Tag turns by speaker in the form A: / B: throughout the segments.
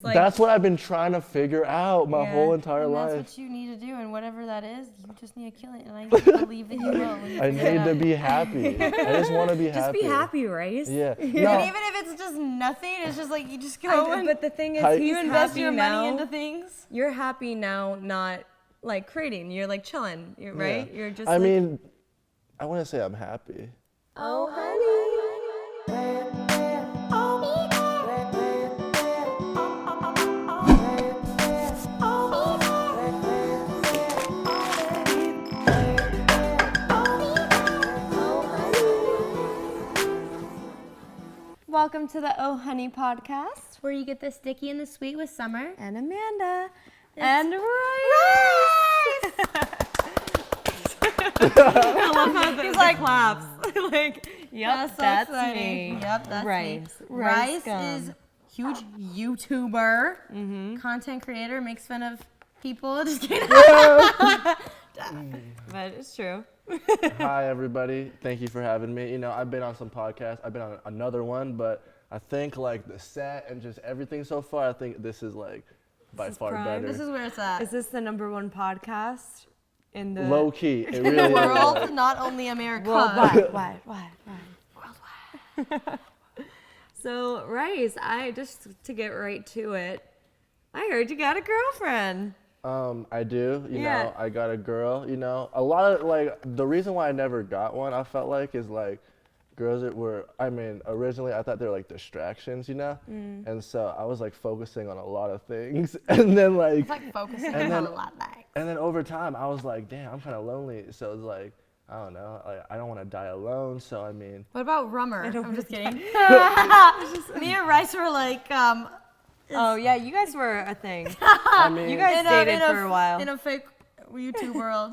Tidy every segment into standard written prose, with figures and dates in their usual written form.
A: like...
B: That's what I've been trying to figure out my whole entire life.
C: That's what you need to do, and whatever that is, you just need to kill it, and I believe that you will.
B: I need to be happy. I just want to be happy.
A: Just be happy, Rice.
B: Yeah.
C: And even if it's just nothing, it's just like you just go and
A: but the thing is,
C: you invest your
A: now.
C: money into things.
A: You're happy now, not like creating. You're like chilling, right? You're just.
B: I mean, I want to say I'm happy.
A: Oh, honey.
C: Welcome to the OHoney podcast, where you get the sticky and the sweet with Summer
A: And Amanda.
C: and Rice.
A: I love how he's like claps. Like, yep,
C: so
A: that's
C: exciting.
A: me.
C: Yep, that's
A: Rice.
C: me. Rice
A: RiceGum.
C: is huge YouTuber, content creator, makes fun of people. Just kidding.
A: But it's true.
B: Hi, everybody. Thank you for having me. You know, I've been on some podcasts. I've been on another one, but I think like the set and just everything so far, I think this is like by far better.
C: This is where it's at.
A: Is this the #1 podcast in the
B: Low key. It
C: In
B: really
C: the
B: is.
C: world, not only America.
A: worldwide? So, Rice, to get right to it, I heard you got a girlfriend.
B: I do, you know, I got a girl, you know, a lot of like, the reason why I never got one, I felt like, is like, girls that were, I mean, originally I thought they were like distractions, you know, and so I was like focusing on a lot of things, and then like,
C: It's like focusing on a lot of things.
B: and then over time I was like, damn, I'm kind of lonely, so it's like, I don't know, like, I don't want to die alone, so I mean.
C: What about Rummer? I'm just kidding. Me and Rice were like,
A: Oh, yeah, you guys were a thing.
B: I mean,
A: You guys dated for a while.
C: in a fake YouTube world.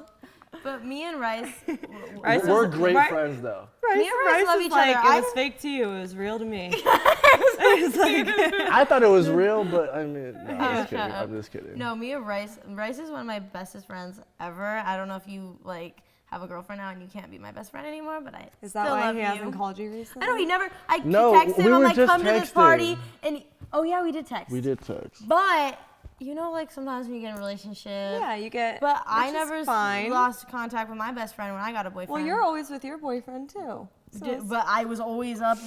C: But me and Rice,
B: we're great friends though.
C: me and Rice love each
A: like,
C: other.
A: it was fake to you, it was real to me. It was like,
B: I thought it was real, but I mean, no, I'm just kidding.
C: Shut up.
B: I'm just kidding.
C: No, me and Rice is one of my bestest friends ever. I don't know if you like have a girlfriend now and you can't be my best friend anymore, but I
A: is
C: still
A: that why
C: love
A: he
C: you.
A: hasn't called you recently?
C: I know he never. I
B: No,
C: texted him.
B: we
C: I'm
B: were
C: like,
B: just
C: come to this
B: texting.
C: party, and oh yeah, we did text.
B: We did text.
C: But you know, like sometimes when you get in a relationship.
A: Yeah, you get.
C: But I
A: which
C: never
A: is fine.
C: lost contact with my best friend when I got a boyfriend.
A: Well, you're always with your boyfriend too. So
C: But I was always up.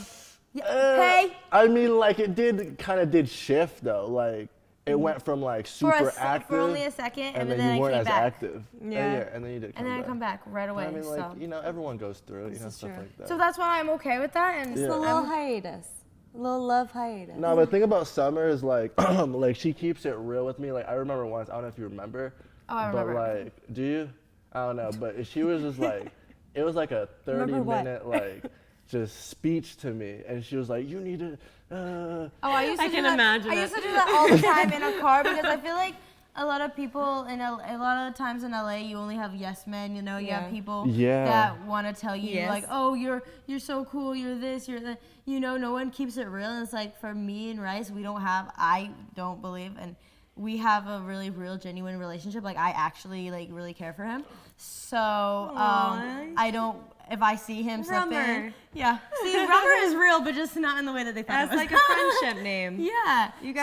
C: Hey.
B: I mean, like it did shift though. Like it went from like super active
C: for only a second,
B: and
C: then
B: then you
C: I
B: weren't
C: came
B: as
C: back.
B: active.
A: Yeah.
B: And then you did.
C: And then I come back right away.
B: I mean, like
C: so.
B: you know, everyone goes through, you know, stuff like that.
C: So that's why I'm okay with that. And
A: it's a little hiatus, a little love hiatus.
B: No, but the thing about Summer is like, like she keeps it real with me. Like I remember once, I don't know if you remember.
C: Oh, I remember.
B: But like, do you? I don't know. But she was just like, it was like a 30-minute like just speech to me, and she was like, you need to.
C: Oh, I used to
A: I
C: do
A: can
C: that.
A: imagine
C: I
A: it.
C: used to do that all the time in a car because I feel like a lot of people a lot of times in LA, you only have yes men. You know, you have people that want to tell you like, oh, you're so cool, you're this, you're that. You know, no one keeps it real. And it's like for me and Rice, I don't believe, and we have a really real, genuine relationship. Like I actually like really care for him. So I don't. If I see him slipping, See, Rummer is real, but just not in the way that they thought.
A: That's
C: it was.
A: like a friendship name.
C: Yeah.
A: You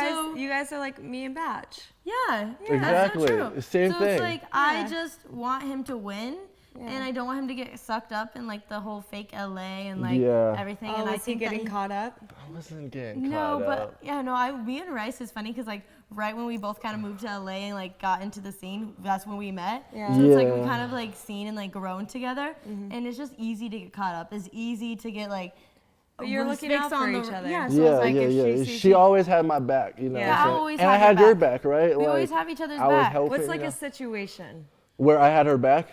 A: guys are like me and Batch.
C: Yeah.
B: Exactly.
C: That's so true.
B: Same
C: so
B: thing.
C: It's like I just want him to win, and I don't want him to get sucked up in like the whole fake LA and like everything.
A: Oh,
C: and I
A: is he
C: think
A: getting caught up?
B: I wasn't getting
C: No,
B: caught
C: but
B: up.
C: me and Rice is funny because like right when we both kind of moved to LA and like got into the scene, that's when we met.
A: Yeah.
C: So it's like we kind of like seen and like grown together, and it's just easy to get caught up. It's easy to get like.
A: But you're looking out for each other.
C: Yeah, so it's like if she sees
B: She always had my back, you know.
C: Yeah,
B: so-
C: I always
B: and
C: had
B: I had
C: your
B: your back, right?
C: we
B: like,
C: always have each other's
B: I was
C: back.
B: helping,
A: What's like
B: you know?
A: a situation?
B: Where I had her back?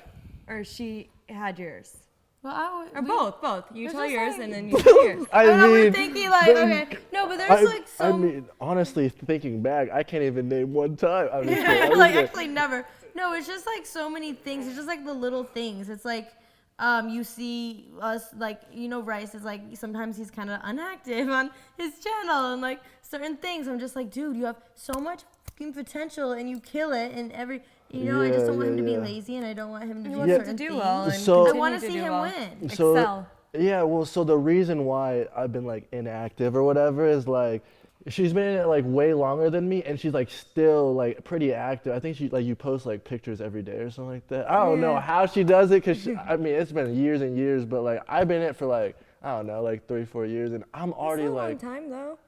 A: Or she had yours?
C: Well,
A: Or both. You
C: It's
A: tell
C: just
A: yours
C: like-
A: and then you tell yours.
B: I
C: know, we're
B: mean,
C: thinking like, okay. No, but there's like so.
B: I mean, honestly, thinking back, I can't even name one time. I'm just kidding. I'm
C: like
B: just
C: actually never. No, it's just like so many things. It's just like the little things. It's like you see us like, you know, Rice is like sometimes he's kind of inactive on his channel and like certain things. I'm just like, dude, you have so much fucking potential and you kill it and you know, I just don't want him to be lazy and I don't want him to do certain
A: do
C: things.
A: well and
B: So-
C: I want to
A: continue
C: see
A: do
C: him
A: well.
C: win.
B: So,
A: Excel.
B: Yeah, well, so the reason why I've been like inactive or whatever is like, she's been in it like way longer than me, and she's like still like pretty active. I think she like you post like pictures every day or something like that. I don't know how she does it, cause I mean it's been years and years, but like I've been in it for like I don't know like 3-4 years, and I'm already like.
A: That's a long time though.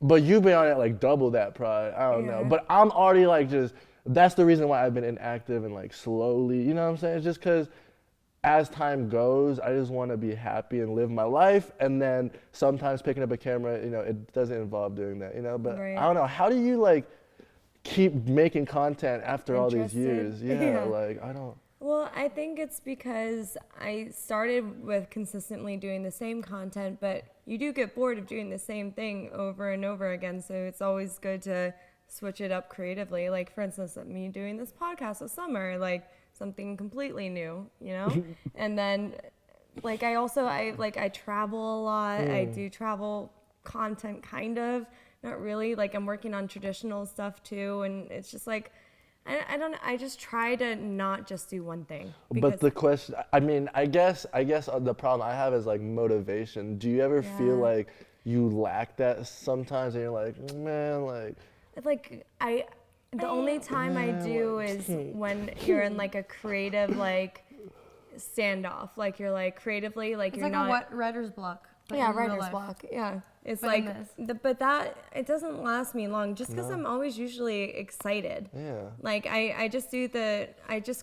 B: But you've been on it like double that probably. I don't know, but I'm already like just. That's the reason why I've been inactive and like slowly. You know what I'm saying? It's just cause. As time goes, I just want to be happy and live my life, and then sometimes picking up a camera, you know, it doesn't involve doing that, you know, but I don't know, how do you like keep making content after all these years? Like I don't.
A: Well, I think it's because I started with consistently doing the same content, but you do get bored of doing the same thing over and over again, so it's always good to switch it up creatively. Like for instance, me doing this podcast with Sommer, like something completely new, you know? And then like I travel a lot. I do travel content kind of, not really. Like I'm working on traditional stuff too, and it's just like I just try to not just do one thing.
B: But the question, I mean, I guess the problem I have is like motivation. Do you ever feel like you lack that sometimes and you're like, man, like the only time I do is when you're in like a creative like standoff, like you're like creatively like
C: it's
A: you're
C: like
A: not
C: a writer's block.
A: Yeah, writer's block. Yeah, it's but like but that it doesn't last me long just because I'm always usually excited. Yeah. Like I just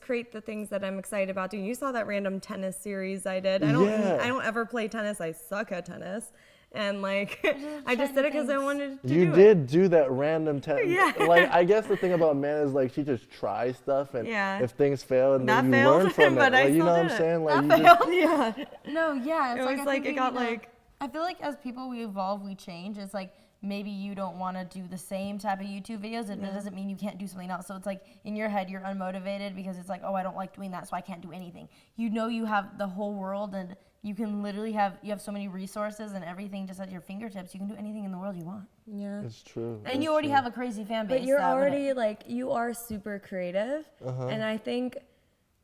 A: create the things that I'm excited about doing. You saw that random tennis series I did. I don't ever play tennis. I suck at tennis. And like, I just did it because I wanted to do it.
B: You did do that random like, I guess the thing about Amanda is like she just tries stuff, and if things fail, and then you learn from it. Like, you know what I'm saying? Like,
C: No, yeah.
A: It's like it got like.
C: I feel like as people we evolve, we change. It's like maybe you don't want to do the same type of YouTube videos. It doesn't mean you can't do something else. So it's like in your head you're unmotivated because it's like, oh, I don't like doing that, so I can't do anything. You know you have the whole world, and you can literally have so many resources and everything just at your fingertips. You can do anything in the world you want.
A: Yeah,
B: it's true.
C: And you already have a crazy fan base.
A: But you're already like you are super creative, and I think.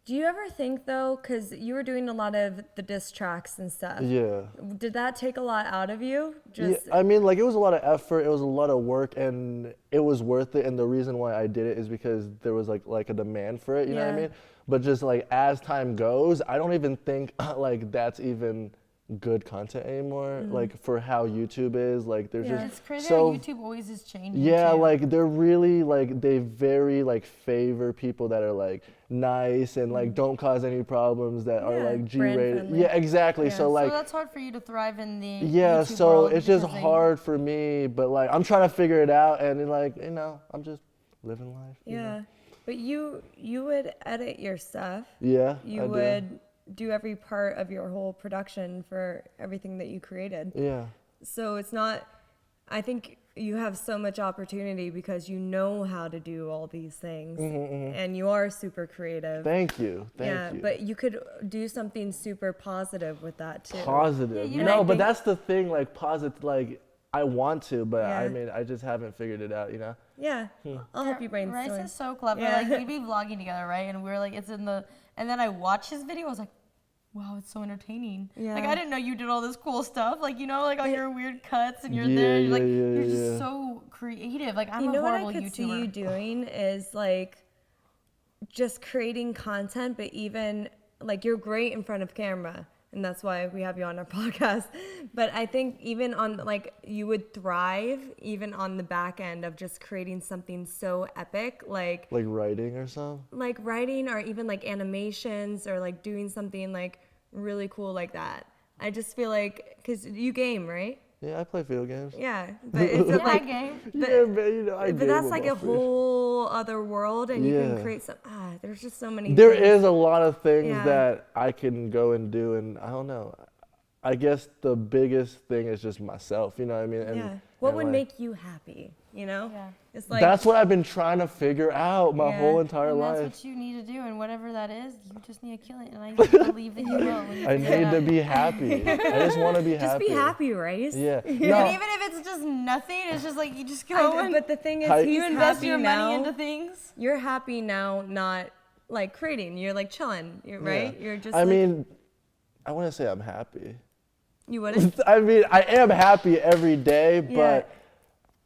A: Do you ever think though, because you were doing a lot of the diss tracks and stuff. Yeah. Did that take a lot out of you?
B: Yeah, I mean, like it was a lot of effort, it was a lot of work, and it was worth it. And the reason why I did it is because there was like a demand for it. You know what I mean? But just like as time goes, I don't even think like that's even good content anymore. Like for how YouTube is, like there's just
C: it's crazy how YouTube always is changing.
B: Yeah, too. Like they're really like they very like favor people that are like nice and like don't cause any problems that are like G-rated. Yeah, exactly. So like
C: so that's hard for you to thrive in the
B: YouTube so
C: world
B: it's just hard for me. But like I'm trying to figure it out, and like you know I'm just living life.
A: Yeah,
B: you know?
A: But you would edit your stuff.
B: Yeah,
A: you would. Do every part of your whole production for everything that you created. Yeah. So it's not, I think you have so much opportunity because you know how to do all these things and you are super creative.
B: Thank you. Thank you.
A: But you could do something super positive with that too.
B: Positive.
A: Yeah,
B: no, but that's the thing, like positive, like I want to, but I mean, I just haven't figured it out, you know?
A: Yeah. I'll help you brainstorm.
C: Rice is so clever. Yeah. Like we'd be vlogging together, right? And we were like, it's in the, and then I watched his video. I was like, wow, it's so entertaining. Yeah. Like I didn't know you did all this cool stuff. Like, you know, like all your weird cuts and you're there. You're like, you're just so creative. Like I'm a horrible YouTuber.
A: What I could see you doing is like just creating content, but even like you're great in front of camera. And that's why we have you on our podcast. But I think even on like you would thrive even on the back end of just creating something so epic, like
B: writing or something.
A: Like writing or even like animations or like doing something like really cool like that. I just feel like because you game, right?
B: Yeah, I play video games.
A: Yeah, but it's like
C: I game.
B: But, yeah, man, you know, I
A: but that's like a whole other world, and you can create some. There's just so many.
B: There
A: things.
B: is a lot of things that I can go and do, and I don't know. I guess the biggest thing is just myself. You know what I mean? And,
A: what would make you happy? You know? Yeah.
B: It's like that's what I've been trying to figure out my whole entire life.
C: That's what you need to do, and whatever that is, you just need to kill it. And I believe that you will.
B: I need to be happy. I just want to be happy.
A: Just be happy, Rice.
B: Yeah.
C: No. And even if it's just nothing, it's just like you just go.
A: But the thing is,
C: you invest your money into things.
A: You're happy now, not like creating. You're like chilling. Right? You're just.
B: I mean, I want to say I'm happy.
A: You wouldn't?
B: I mean, I am happy every day, but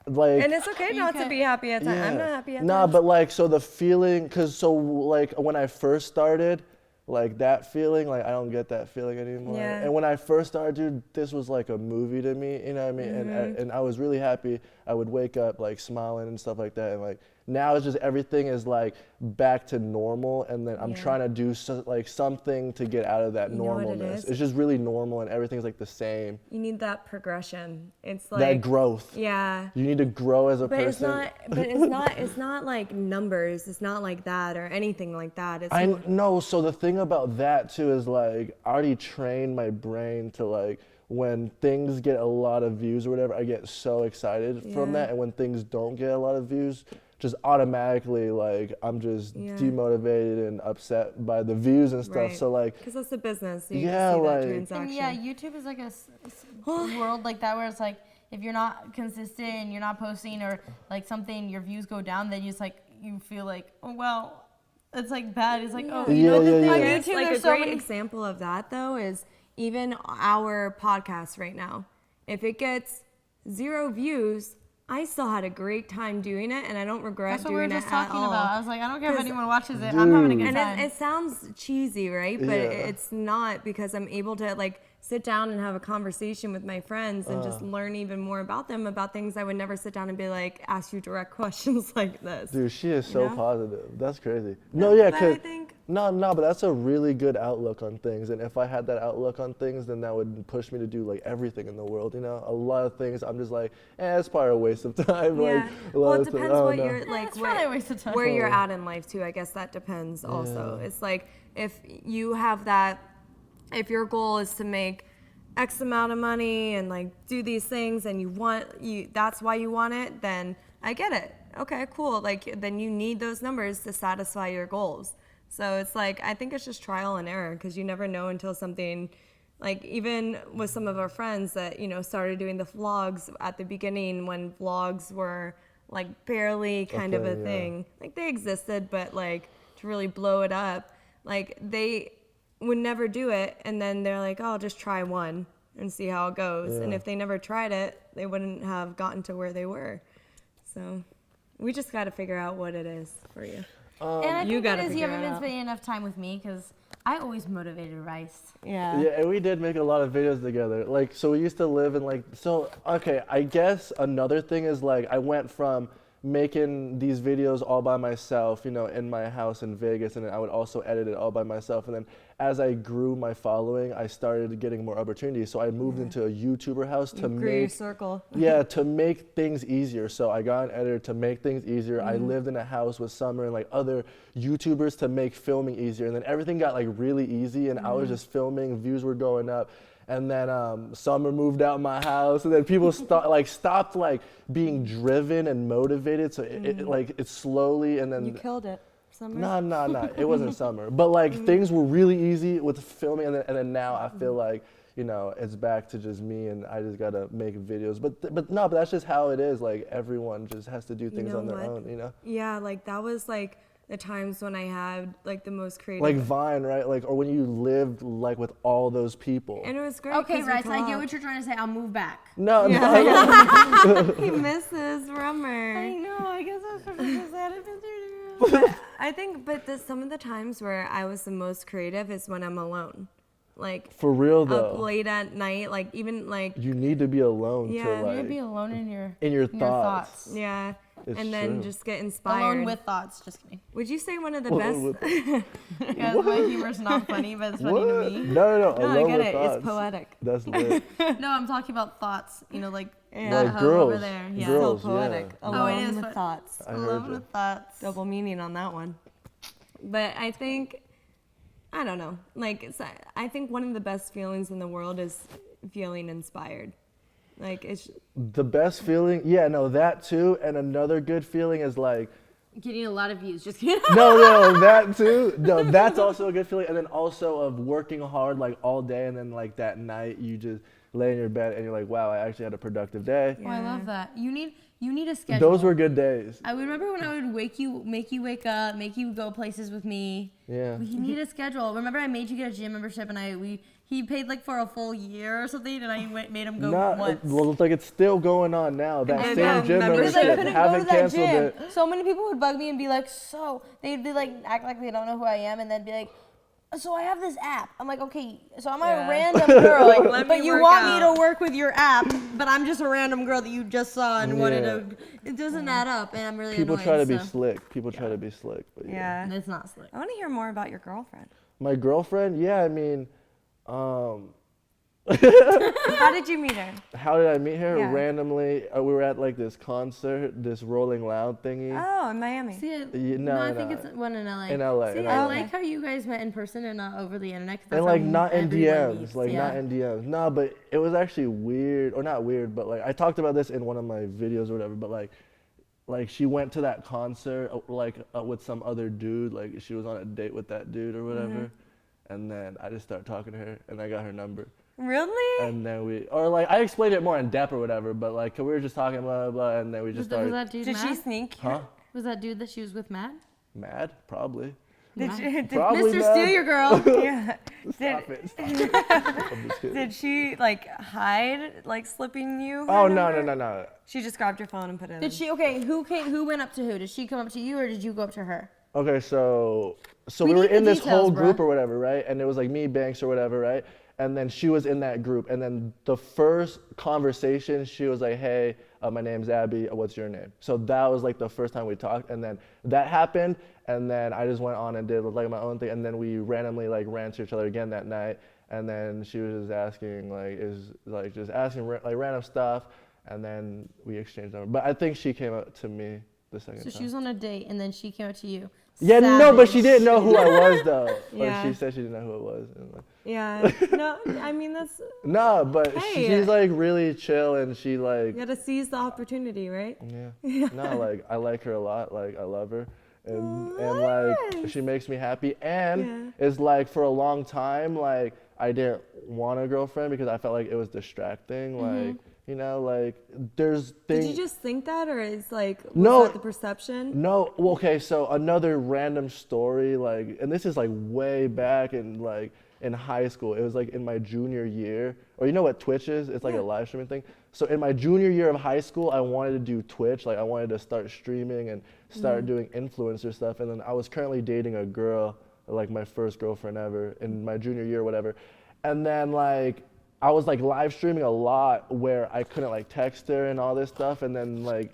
B: like.
A: And it's okay not to be happy at times.
B: Yeah.
A: I'm not happy at times.
B: Nah, but like, so the feeling, like when I first started, like that feeling, like I don't get that feeling anymore.
A: Yeah.
B: And when I first started, dude, this was like a movie to me, you know what I mean? And I was really happy. I would wake up like smiling and stuff like that. And like now it's just everything is like back to normal. And then I'm trying to do like something to get out of that normalness. It's just really normal and everything's like the same.
A: You need that progression. It's like
B: that growth.
A: Yeah.
B: You need to grow as a
A: but
B: person.
A: It's not like numbers. It's not like that or anything like that. It's
B: I know. So the thing about that too is like I already trained my brain to like when things get a lot of views or whatever, I get so excited from that. And when things don't get a lot of views, just automatically like I'm just demotivated and upset by the views and stuff.
A: Right.
B: So like,
A: because that's the business. So you
B: yeah,
A: can see
B: like
A: that transaction.
C: And YouTube is like a world like that where it's like if you're not consistent and you're not posting or like something, your views go down, then you just like you feel like, oh well, it's like bad. It's like
A: on
C: YouTube,
A: like
C: there's
A: a
C: so
A: great
C: many
A: example of that though is even our podcast right now. If it gets 0 views, I still had a great time doing it, and I don't regret doing it at all.
C: That's what we were just talking about. I was like, I don't care if anyone watches it. I'm having a good time.
A: And it sounds cheesy, right? But it's not, because I'm able to like sit down and have a conversation with my friends and just learn even more about them, about things I would never sit down and be like, ask you direct questions like this.
B: Dude, she is so positive. That's crazy. But that's a really good outlook on things. And if I had that outlook on things, then that would push me to do like everything in the world. You know, a lot of things I'm just like, it's probably a waste of time.
A: Yeah.
B: Like,
A: well, it depends what you're like,
C: it's probably a waste of time.
A: where you're at in life too. I guess that depends also. It's like if you have that, if your goal is to make X amount of money and like do these things and that's why you want it, then I get it. Okay, cool. Like then you need those numbers to satisfy your goals. So it's like, I think it's just trial and error, because you never know until something, like even with some of our friends that, started doing the vlogs at the beginning when vlogs were like barely kind of a thing. Like they existed, but like to really blow it up, like they would never do it. And then they're like, oh, I'll just try one and see how it goes. And if they never tried it, they wouldn't have gotten to where they were. So we just got to figure out what it is for you.
C: And I think it is you haven't been spending enough time with me, because I always motivated Rice.
B: Yeah, and we did make a lot of videos together. Like, so we used to live in like, okay, I guess another thing is like, I went from making these videos all by myself, in my house in Vegas, and then I would also edit it all by myself. And then as I grew my following, I started getting more opportunities. So I moved into a YouTuber house to
A: grew your circle.
B: to make things easier. So I got an editor to make things easier. I lived in a house with Sommer and like other YouTubers to make filming easier. And then everything got like really easy, and I was just filming, views were going up. And then Sommer moved out my house, and then people stopped like being driven and motivated. So it slowly, and then
A: you killed it. Sommer?
B: No, it wasn't Sommer. But like things were really easy with filming, and then now I feel like it's back to just me, and I just gotta make videos. But that's just how it is. Like everyone just has to do things on their own.
A: Yeah, like that was like the times when I had like the most creative.
B: Like Vine, right? Like, or when you lived like with all those people.
A: And it was great.
C: Okay, Rice, I get what you're trying to say. I'll move back.
B: No.
A: He misses Rummer.
C: I know. I guess I was supposed to say
A: it. I think, some of the times where I was the most creative is when I'm alone. Like
B: for real though.
A: Up late at night, like even like.
B: You need to be alone.
A: Yeah,
B: to, like,
C: you need to be alone in
B: your thoughts.
A: Yeah.
B: It's
A: and then
B: true.
A: Just get inspired.
C: Alone with thoughts. Just kidding.
A: Would you say one of the best?
C: Because my humor's not funny, but it's funny to me.
B: No.
A: I get it. Thoughts. It's poetic.
B: That's lit.
C: No, I'm talking about thoughts.
B: Like
C: that
B: girls.
C: over there. Yeah.
B: Girls,
A: so poetic.
B: Yeah.
A: Alone with thoughts.
C: Alone with thoughts.
A: Double meaning on that one. But I think, I don't know. Like I think one of the best feelings in the world is feeling inspired. Like it's
B: the best feeling. Yeah, no, that too. And another good feeling is like
C: getting a lot of views. Just kidding.
B: No, that too. No, that's also a good feeling. And then also of working hard like all day, and then like that night you just lay in your bed and you're like, wow, I actually had a productive day.
C: Yeah. Oh, I love that. You need a schedule.
B: Those were good days.
C: I remember when I would make you wake up, make you go places with me.
B: Yeah.
C: You need a schedule. Remember I made you get a gym membership, and he paid like for a full year or something, and I made him go once.
B: Well, it's like it's still going on now. That same gym
C: because
B: membership.
C: I couldn't
B: Haven't
C: go to that
B: canceled
C: gym.
B: it.
C: So many people would bug me and be like, they'd be like, act like they don't know who I am, and then be like, so I have this app. I'm like, okay, so I'm a random girl, but you want me to work with your app, but I'm just a random girl that you just saw and wanted to. It doesn't add up, and I'm really
B: People
C: annoyed.
B: try to be slick. People try to be slick, but
C: and it's not slick.
A: I want to hear more about your girlfriend.
B: My girlfriend, I mean,
A: How did you meet her?
B: How did I meet her?
A: Yeah.
B: Randomly, we were at like this concert, this Rolling Loud thingy.
A: Oh, in Miami.
C: See,
B: No,
C: I think it's one in LA.
B: In LA.
C: See,
B: in
C: I
B: LA.
C: like how you guys met in person and not over the internet.
B: And like not in DMs,
C: meets.
B: like not in DMs. No, but it was actually weird, or not weird, but like I talked about this in one of my videos or whatever. But like she went to that concert with some other dude. Like she was on a date with that dude or whatever. And then I just started talking to her, and I got her number.
A: Really?
B: And then I explained it more in depth or whatever, but like we were just talking blah blah blah, and then we just started.
C: Was that dude
A: Did
C: mad?
A: she sneak?
B: Huh?
C: Was that dude that she was with mad?
B: Mad? Probably.
A: Did
B: Probably
C: Mr.
B: mad.
C: Steal Your Girl.
A: Yeah.
B: Stop it. I'm just kidding.
A: Did she like hide, like slipping you?
B: Oh
A: her
B: no.
A: number? She just grabbed your phone and put it in.
C: Did she? Okay, who went up to who? Did she come up to you or did you go up to her?
B: Okay, so
C: We
B: we were
C: need the
B: in this
C: details,
B: whole group
C: bruh.
B: or whatever, right? And it was like me, Banks or whatever, right? And then she was in that group. And then the first conversation, she was like, hey, my name's Abby. What's your name? So that was like the first time we talked. And then that happened. And then I just went on and did like my own thing. And then we randomly like ran to each other again that night. And then she was just asking random stuff. And then we exchanged numbers. But I think she came up to me the second time.
C: So she was on a date and then she came up to you.
B: Yeah,
C: Savage.
B: no, but she didn't know who I was though.
A: Yeah.
B: Or she said she didn't know who it was. And like,
A: Yeah. No, I mean that's.
B: no, but
A: Hey.
B: she's like really chill and she like.
A: You gotta seize the opportunity, right?
B: Yeah. No, like I like her a lot. Like I love her, and like
A: nice.
B: she makes me happy. And it's like for a long time, like I didn't want a girlfriend because I felt like it was distracting. Like like there's things.
A: Did you just think that, or is like was
B: No.
A: that the perception?
B: No, well, okay, so another random story, like, and this is like way back in high school. It was like in my junior year, or you know what Twitch is? It's like a live streaming thing. So in my junior year of high school, I wanted to do Twitch, like I wanted to start streaming and start doing influencer stuff. And then I was currently dating a girl, like my first girlfriend ever in my junior year or whatever. And then like, I was like live streaming a lot where I couldn't like text her and all this stuff. And then like,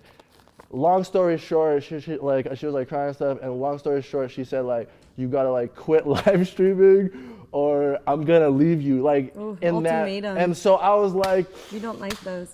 B: long story short, she was like crying and stuff. And long story short, she said like, you gotta like quit live streaming or I'm gonna leave you. Like in that.
A: Ultimatum.
B: And so I was like,
A: You don't like those.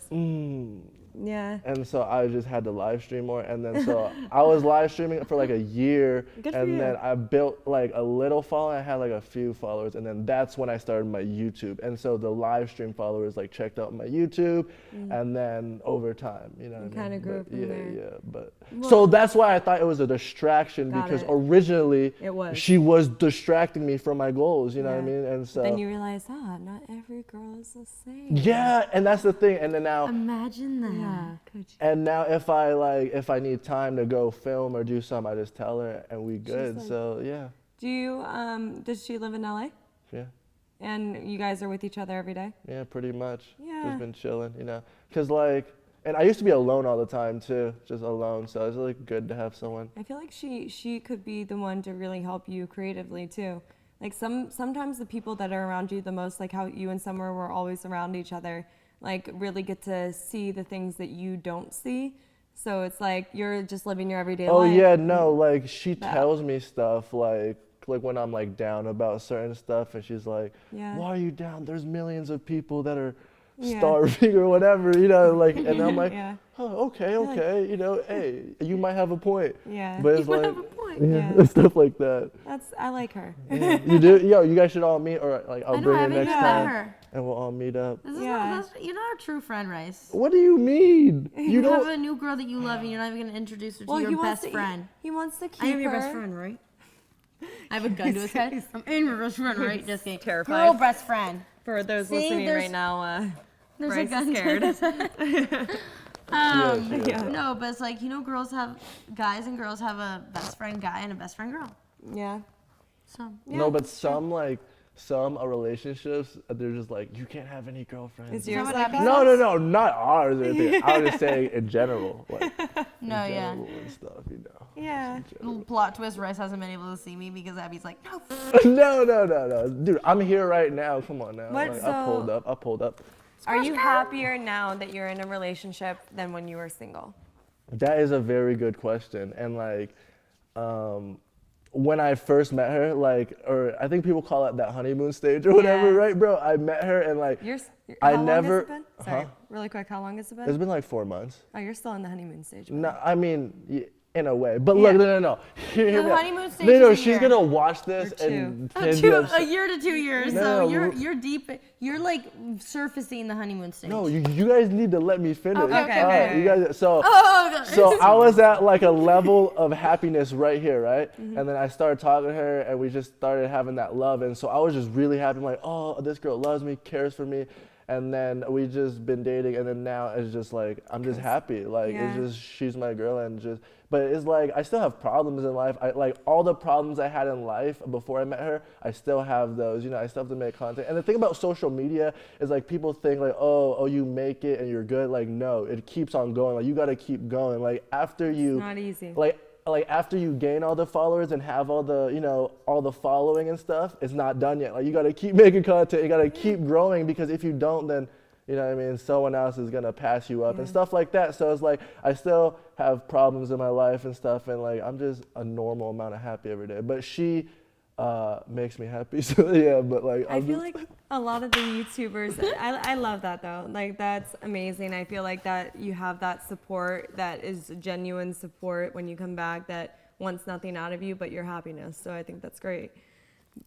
A: Yeah.
B: and so I just had to live stream more. And then so I was live streaming for like a year.
A: Good for
B: and
A: you.
B: then I built like a little following. I had like a few followers. And then that's when I started my YouTube. And so the live stream followers like checked out my YouTube. And then over time, you know what I mean?
A: kinda grew from there.
B: Yeah. But so that's why I thought it was a distraction
A: Got
B: because
A: it.
B: originally
A: It was.
B: she was distracting me from my goals. You know what I
A: Yeah.
B: mean? And so
A: Then you realize, not every girl is the same.
B: yeah, and that's the thing. And then now.
C: Imagine that.
A: Yeah. Could you?
B: And now if I need time to go film or do something, I just tell her and we good.
A: like-
B: So yeah.
A: Do you? Does she live in LA?
B: Yeah.
A: And you guys are with each other every day?
B: Yeah, pretty much.
A: Yeah.
B: Just been chilling, you know. Cause like, and I used to be alone all the time too, just alone. So it's like good to have someone.
A: I feel like she could be the one to really help you creatively too. Like sometimes the people that are around you the most, like how you and Summer were always around each other, like really get to see the things that you don't see. So it's like you're just living your everyday life.
B: Oh yeah, no, like she tells me stuff like when I'm like down about certain stuff, and she's like,
A: Yeah.
B: "Why are you down? There's millions of people that are
A: Yeah.
B: starving or whatever, you know." Like, and I'm like,
A: Yeah.
B: "Oh, okay, you know, hey, you might have a point."
A: Yeah.
B: But it's
C: You
B: like,
C: have a point.
A: Yeah.
B: stuff like that.
A: I like her.
B: Yeah. You do, yo, you guys should all meet, or like I'll
C: I know,
B: bring
C: I
B: you
C: haven't
B: next
C: even met
B: time,
C: her.
B: and we'll all meet up.
C: This is
A: Yeah.
C: you're not a true friend, Rice.
B: What do you mean? You
C: You have
B: don't.
C: a new girl that you love and you're not even going to introduce her to
A: Well,
C: your
A: he wants
C: best
A: to,
C: friend.
A: He wants to keep
C: I am your
A: her.
C: best friend, right? I have a gun to his head. I'm your best friend, right? Just kidding.
A: terrified.
C: Girl best friend.
A: For those
C: See,
A: listening
C: there's-
A: right now,
C: There's
A: Rice
C: a gun
A: is scared.
C: to his head.
B: Yeah.
C: No, but it's like, guys and girls have a best friend guy and a best friend girl.
A: Yeah.
C: So,
B: No, but some like some relationships, they're just like, you can't have any girlfriends.
A: Is yours like that?
B: No, not ours or anything. I was just saying in general, like
C: no,
B: in
C: yeah,
B: general and stuff, you know.
A: Yeah.
C: Little plot twist: Rice hasn't been able to see me because Abby's like,
B: no. No, dude, I'm here right now. Come on now.
A: What,
B: Like, I pulled up.
A: Are you happier now that you're in a relationship than when you were single?
B: That is a very good question, and like, when I first met her, like, or I think people call it that honeymoon stage or whatever, right, bro? I met her and like,
A: how long has it been? Sorry, really quick, how long has it been?
B: It's been like 4 months.
A: Oh, you're still in the honeymoon stage.
B: No, I mean, in a way, but look, no.
C: The honeymoon stage.
B: No, she's gonna watch this and
C: a year to 2 years. So you're deep. You're like surfacing the honeymoon stage.
B: No, you guys need to let me finish.
A: Okay.
B: You guys, so I was at like a level of happiness right here, right? Mm-hmm. And then I started talking to her, and we just started having that love, and so I was just really happy. I'm like, oh, this girl loves me, cares for me. And then we just been dating, and then now it's just like I'm just happy. Like it's just she's my girl, and just. But it's like I still have problems in life. I like all the problems I had in life before I met her. I still have those. You know, I still have to make content. And the thing about social media is like people think like, oh, you make it and you're good. Like no, it keeps on going. Like you got to keep going. Like after you.
A: It's not easy.
B: Like after you gain all the followers and have all the, you know, all the following and stuff, it's not done yet. Like you got to keep making content. You got to keep growing, because if you don't, then, you know what I mean, someone else is going to pass you up and stuff like that. So it's like I still have problems in my life and stuff, and like I'm just a normal amount of happy every day. But she makes me happy. So yeah, but like
A: I feel like a lot of the YouTubers, I love that though. Like that's amazing. I feel like that you have that support that is genuine support when you come back, that wants nothing out of you but your happiness. So I think that's great.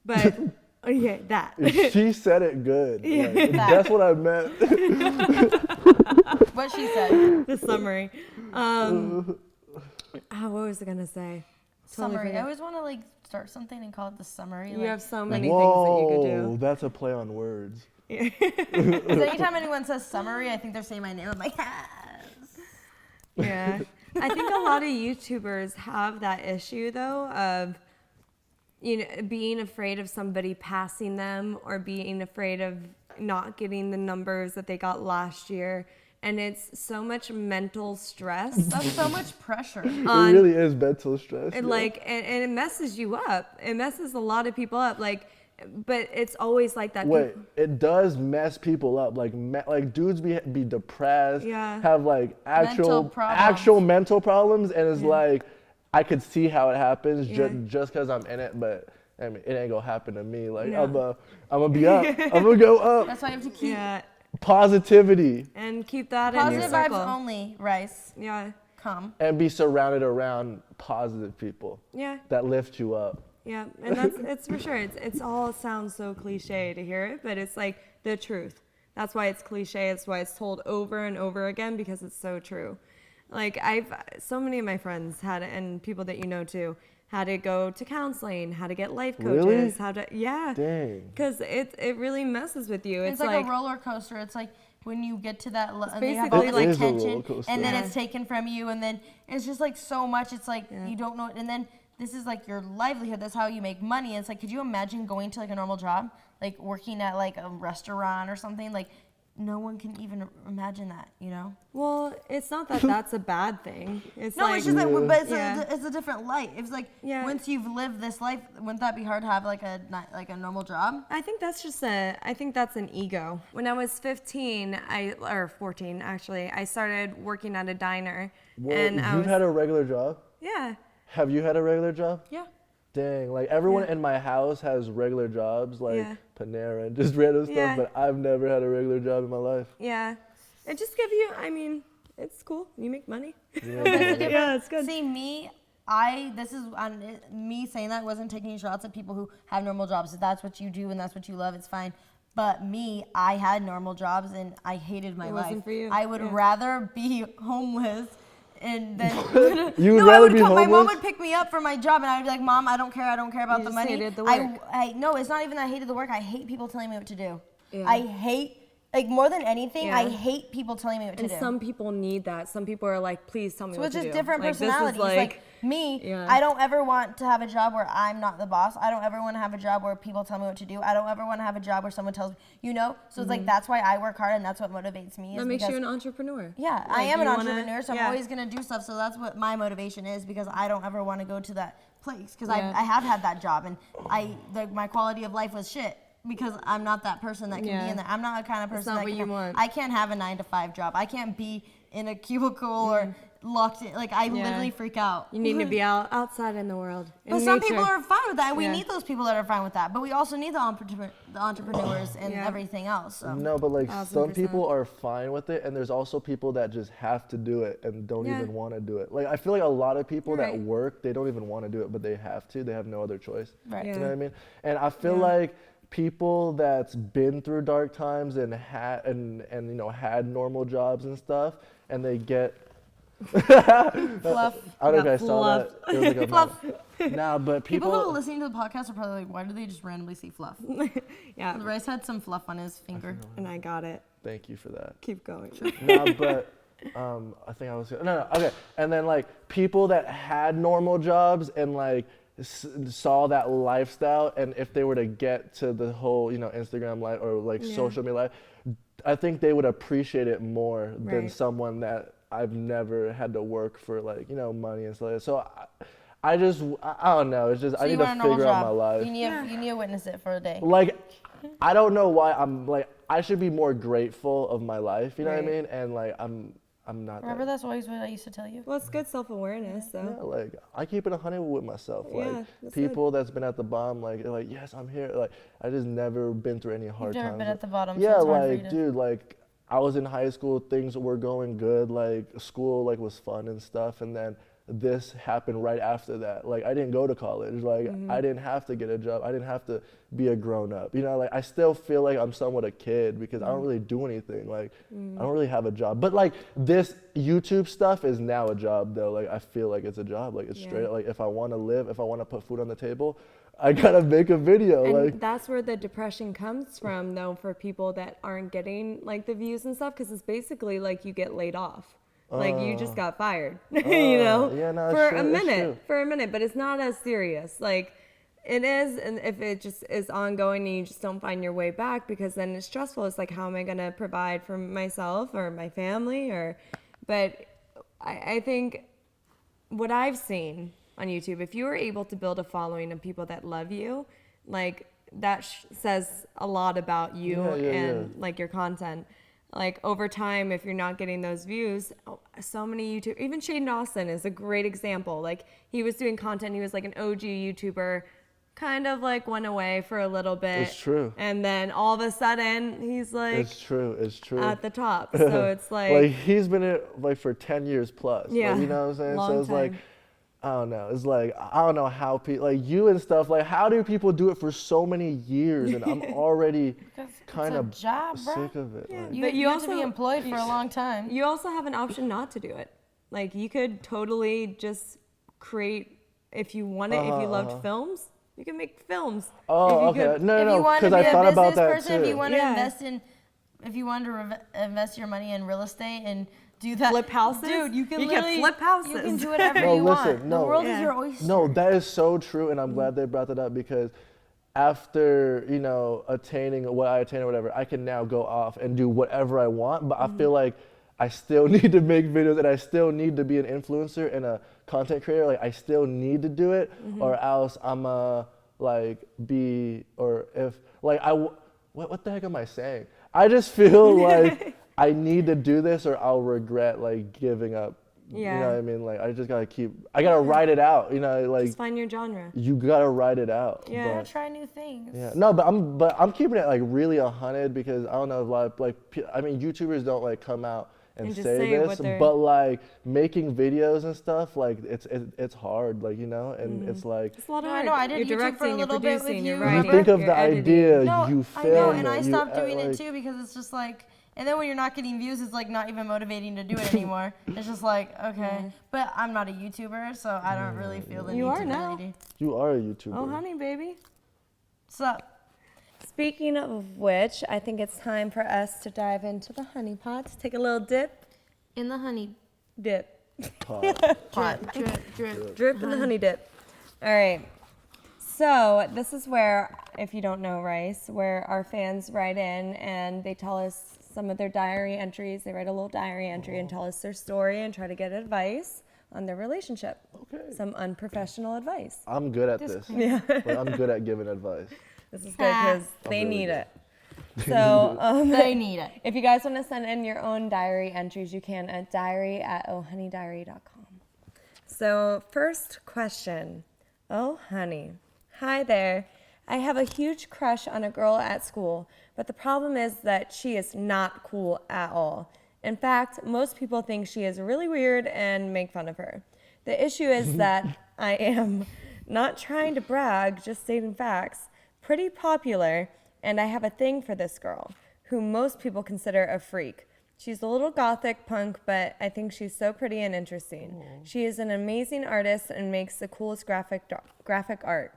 A: But yeah, that.
B: She said it good. Yeah. Like, that's what I meant.
C: What she said.
A: The summary. What was I gonna say?
C: Summary. I always want to like start something and call it the summary.
A: You have so many things that you could do.
B: That's a play on words.
C: Yeah. Because anytime anyone says summary, I think they're saying my name. I'm like, yes.
A: Yeah. I think a lot of YouTubers have that issue though of, you know, being afraid of somebody passing them or being afraid of not getting the numbers that they got last year. And it's so much mental stress.
C: That's so much pressure.
B: It really is mental stress.
A: And like, and it messes you up. It messes a lot of people up. Like, but it's always like that.
B: Wait, it does mess people up. Like dudes be depressed.
A: Yeah.
B: Have like actual mental problems, and it's like, I could see how it happens just because I'm in it, but I mean, it ain't gonna happen to me. Like I'm gonna be up. I'm gonna go up.
C: That's why you have to keep.
B: Positivity.
A: And keep that
C: positive
A: in your circle.
C: Positive vibes only, Rice.
A: Yeah.
C: Come.
B: And be surrounded around positive people.
A: Yeah.
B: That lift you up.
A: Yeah, and it's for sure. It's all sounds so cliche to hear it, but it's like the truth. That's why it's cliche. It's why it's told over and over again, because it's so true. Like so many of my friends had, and people that you know too, had to go to counseling, how to get life coaches, how to,
B: Dang.
A: Because it really messes with you.
C: It's like a roller coaster. It's like when you get to that, and they have
A: all
C: all this tension, and then
A: Yeah.
C: it's taken from you, and then it's just like so much. It's like you don't know, and then this is like your livelihood. That's how you make money. It's like, could you imagine going to like a normal job, like working at like a restaurant or something? Like, no one can even imagine that, you know?
A: Well, it's not that that's a bad thing. It's
C: no,
A: like,
C: it's just like, but it's a different life. It's like, once you've lived this life, wouldn't that be hard to have like a normal job?
A: I think that's an ego. When I was 15, or 14 actually, I started working at a diner. And
B: you had a regular job?
A: Yeah.
B: Have you had a regular job?
C: Yeah.
B: Dang, like everyone in my house has regular jobs, like Panera and just random stuff, but I've never had a regular job in my life.
A: Yeah. It just gives you, I mean, it's cool. You make money.
C: Yeah, it's good. See, me saying that wasn't taking shots at people who have normal jobs. If that's what you do and that's what you love, it's fine. But me, I had normal jobs and I hated my life.
A: It wasn't for you.
C: I would rather be homeless. And then my mom would pick me up for my job, and I would be like, "Mom, I don't care about the money."
A: Hated the work.
C: No, it's not even that I hated the work. I hate people telling me what to do. Yeah. I hate, like more than anything, I hate people telling me what to do.
A: And some people need that. Some people are like, "Please tell me what to do."
C: So it's just different personalities. Like me, I don't ever want to have a job where I'm not the boss. I don't ever want to have a job where people tell me what to do. I don't ever want to have a job where someone tells me, you know? So it's like, that's why I work hard, and that's what motivates me.
A: That makes you an entrepreneur.
C: Yeah, like, I am an entrepreneur, so I'm always going to do stuff. So that's what my motivation is, because I don't ever want to go to that place, because I have had that job, and my quality of life was shit. Because I'm not that person that can be in there. I'm not the kind of person that can. I can't have a 9-to-5 job. I can't be in a cubicle or locked in. Like, I literally freak out.
A: You need to be outside in the world.
C: But some people are fine with that. And we need those people that are fine with that. But we also need the entrepreneurs and everything else. So.
B: No, but like 1,000%. Some people are fine with it, and there's also people that just have to do it and don't even want to do it. Like, I feel like a lot of people that work, they don't even want to do it, but they have to. They have no other choice. Right. You know what I mean? And I feel like people that's been through dark times and had normal jobs and stuff, and they get
C: fluff.
B: I don't know if I saw that. It was like
C: fluff.
B: Nah, but people
C: who are listening to the podcast are probably like, why do they just randomly say fluff? Yeah. Rice had some fluff on his finger,
A: and I got it.
B: Thank you for that.
A: Keep going.
B: Nah, but I think I was okay. And then like people that had normal jobs and like saw that lifestyle, and if they were to get to the whole Instagram life or like social media life, I think they would appreciate it more than someone that I've never had to work for like money and stuff like that. So I don't know, it's just so I need to figure out my life.
C: You need to witness it for a day.
B: Like I don't know why I'm like, I should be more grateful of my life, you know what I mean? And like I'm not.
C: Remember, that's always what I used to tell you.
A: Well, it's good self-awareness, though.
B: Yeah, like I keep it 100 with myself. Like people that's been at the bottom, like yes, I'm here. Like I just never been through any hard times.
C: You've never been at the bottom.
B: Yeah,
C: so
B: like dude, like I was in high school, things were going good, like school like was fun and stuff, and then this happened right after that. Like I didn't go to college, like I didn't have to get a job, I didn't have to be a grown up, like I still feel like I'm somewhat a kid because I don't really do anything, like I don't really have a job. But like this YouTube stuff is now a job though. Like I feel like it's a job, like it's straight up, like if I want to live, if I want to put food on the table, I gotta make a video.
A: And
B: like
A: that's where the depression comes from though, for people that aren't getting like the views and stuff, because it's basically like you get laid off. Like you just got fired,
B: Yeah, no,
A: for a minute, but it's not as serious. Like it is, and if it just is ongoing and you just don't find your way back, because then it's stressful. It's like, how am I going to provide for myself or my family? But I think what I've seen on YouTube, if you are able to build a following of people that love you, like that says a lot about you like your content. Like over time, if you're not getting those views, so many YouTube, even Shane Dawson is a great example. Like he was doing content, he was like an OG YouTuber, kind of like went away for a little bit.
B: It's true.
A: And then all of a sudden he's like,
B: it's true
A: at the top. So it's like,
B: like he's been in like for 10 years plus.
A: Yeah.
B: Like, you know what I'm saying?
A: Long
B: so it's
A: time.
B: like, I don't know. It's like, I don't know how people, like you and stuff, like how do people do it for so many years? And I'm already kind of sick of it.
C: Yeah.
B: Like,
C: But you also have to be employed for a long time.
A: You also have an option not to do it. Like you could totally just create, if you wanted, if you loved films, you can make films.
B: Oh, okay. No, because I thought about that too.
C: If you want to invest in, if you wanted to invest your money in real estate and do that,
A: flip houses,
C: dude, you can
A: flip houses.
C: You can do whatever you want. The world is your oyster.
B: No, that is so true, and I'm glad they brought that up, because after attaining what I attain or whatever, I can now go off and do whatever I want. But I feel like I still need to make videos, and I still need to be an influencer and a content creator. Like I still need to do it, or else I'm what the heck am I saying? I just feel like I need to do this, or I'll regret like giving up. Yeah. You know what I mean? Like I just gotta write it out. Like
A: just find your genre.
B: You gotta write it out.
C: Yeah. Gotta try new things.
B: Yeah. No, but I'm keeping it like really 100, because I don't know if a lot of YouTubers don't like come out and say this, but like making videos and stuff, like it's hard, like and it's like
A: it's a lot of
C: I know. I did YouTube for a little bit with you.
B: You think of the idea, you film.
C: I know, and I stopped doing it too, because it's just like. And then when you're not getting views, it's like not even motivating to do it anymore. It's just like, okay. But I'm not a YouTuber, so I don't really feel the need to really do.
B: You are a YouTuber.
A: OHoney, baby.
C: What's up?
A: Speaking of which, I think it's time for us to dive into the honey pots. Take a little dip.
C: In the honey.
A: Dip.
B: Hot.
A: Drip in the honey dip. All right. So this is where, if you don't know Rice, where our fans write in and they tell us some of their diary entries. They write a little diary entry and tell us their story and try to get advice on their relationship.
B: Okay.
A: Some unprofessional advice.
B: I'm good at this.
A: Yeah.
B: Like, I'm good at giving advice.
A: This is good because they
B: really
A: need
B: good.
A: it. So
C: They need it.
A: if you guys want to send in your own diary entries, you can at diary@ohoneydiary.com. So first question. Oh, honey. Hi there. I have a huge crush on a girl at school, but the problem is that she is not cool at all. In fact, most people think she is really weird and make fun of her. The issue is that I am, not trying to brag, just stating facts, pretty popular, and I have a thing for this girl, who most people consider a freak. She's a little gothic punk, but I think she's so pretty and interesting. Aww. She is an amazing artist and makes the coolest graphic art.